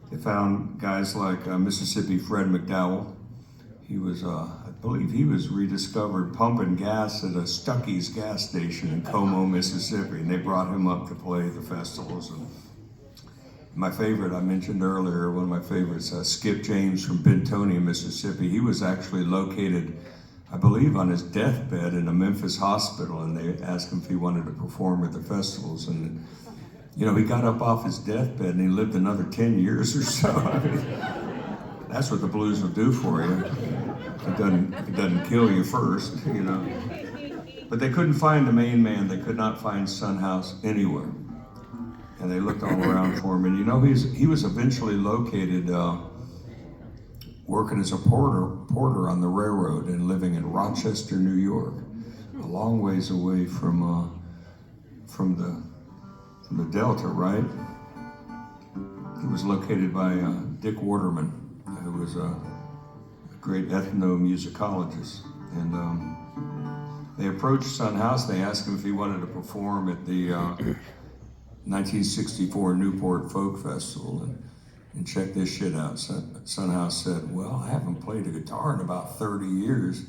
They found guys like Mississippi Fred McDowell. He was, I believe he was rediscovered pumping gas at a Stuckey's gas station in Como, Mississippi, and they brought him up to play the festivals. And my favorite, I mentioned earlier, one of my favorites, Skip James from Bentonia, Mississippi. He was actually located, I believe, on his deathbed in a Memphis hospital, and they asked him if he wanted to perform at the festivals. And you know, he got up off his deathbed and he lived another 10 years or so. I mean, that's what the blues will do for you. If it doesn't kill you first, you know. But they couldn't find the main man. They could not find Son House anywhere. And they looked all around for him. And you know, he was eventually located working as a porter on the railroad and living in Rochester, New York, a long ways away from the Delta, right? He was located by Dick Waterman, who was a great ethnomusicologist. And they approached Son House. They asked him if he wanted to perform at the 1964 Newport Folk Festival. And check this shit out. Son House said, well, I haven't played a guitar in about 30 years.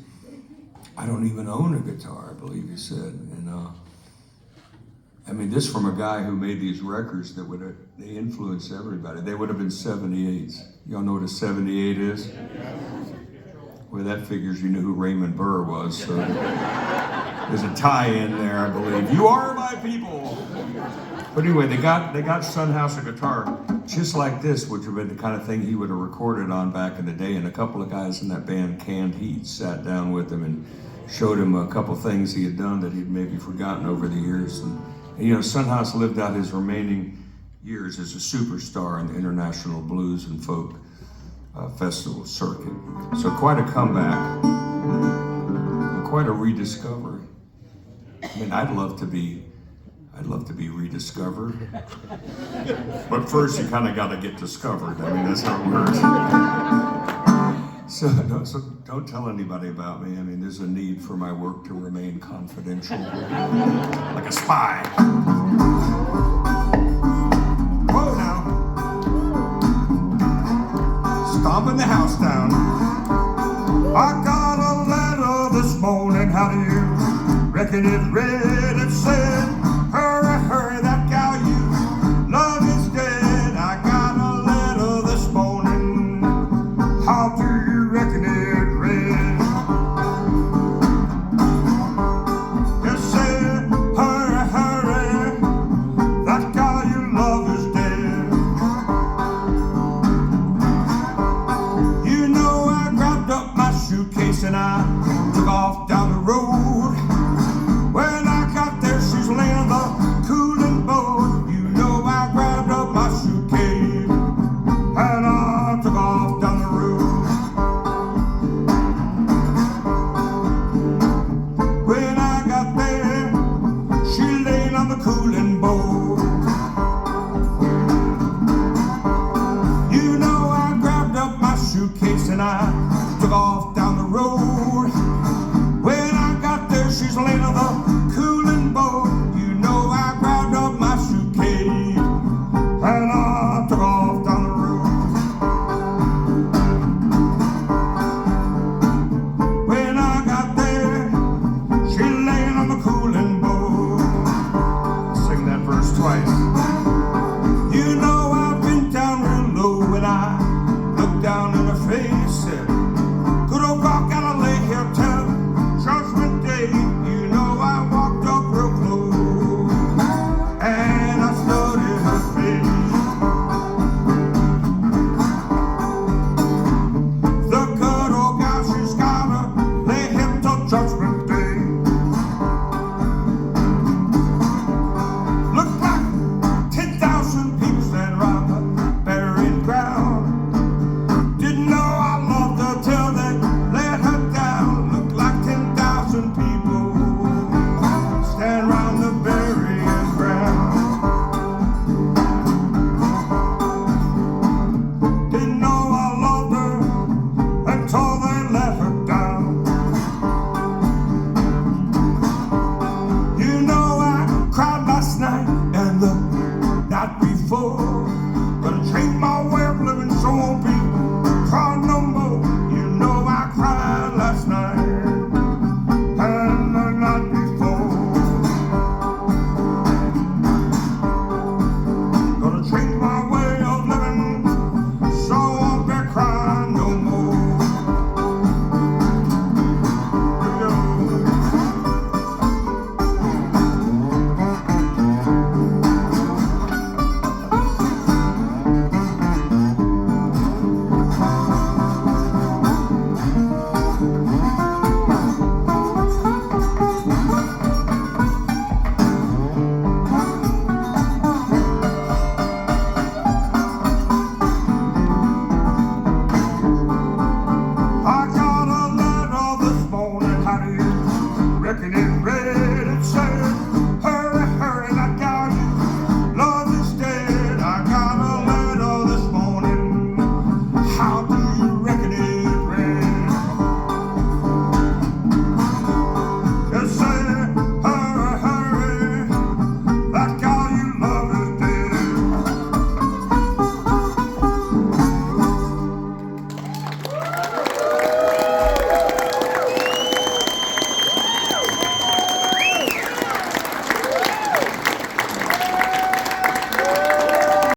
I don't even own a guitar, I believe he said. And I mean, this from a guy who made these records that they influenced everybody. They would have been 78s. Y'all know what a 78 is? Well, that figures you knew who Raymond Burr was. So there's a tie-in there, I believe. You are my people. But anyway, they got Son House a guitar just like this, which would have been the kind of thing he would have recorded on back in the day. And a couple of guys in that band, Canned Heat, sat down with him and showed him a couple things he had done that he'd maybe forgotten over the years. And you know, Son House lived out his remaining years as a superstar in the international blues and folk festival circuit. So quite a comeback, and quite a rediscovery. I mean, I'd love to be rediscovered. But first, you kind of got to get discovered. I mean, that's how it works. So don't tell anybody about me. I mean, there's a need for my work to remain confidential, like a spy. Whoa now. Stomping the house down. I got a letter this morning. How do you reckon it read? It said, hurry, hurry, that gal you love is dead. I got a letter this morning. How do you reckon it read? It said, hurry, hurry, that gal you love is dead. You know, I grabbed up my suitcase and I took off down the road. When I got there, she's laying the cooling boat. You know, I grabbed up my suitcase and I took off down the road. When I got there, she laying on the cooling boat. You know, I grabbed up my suitcase and I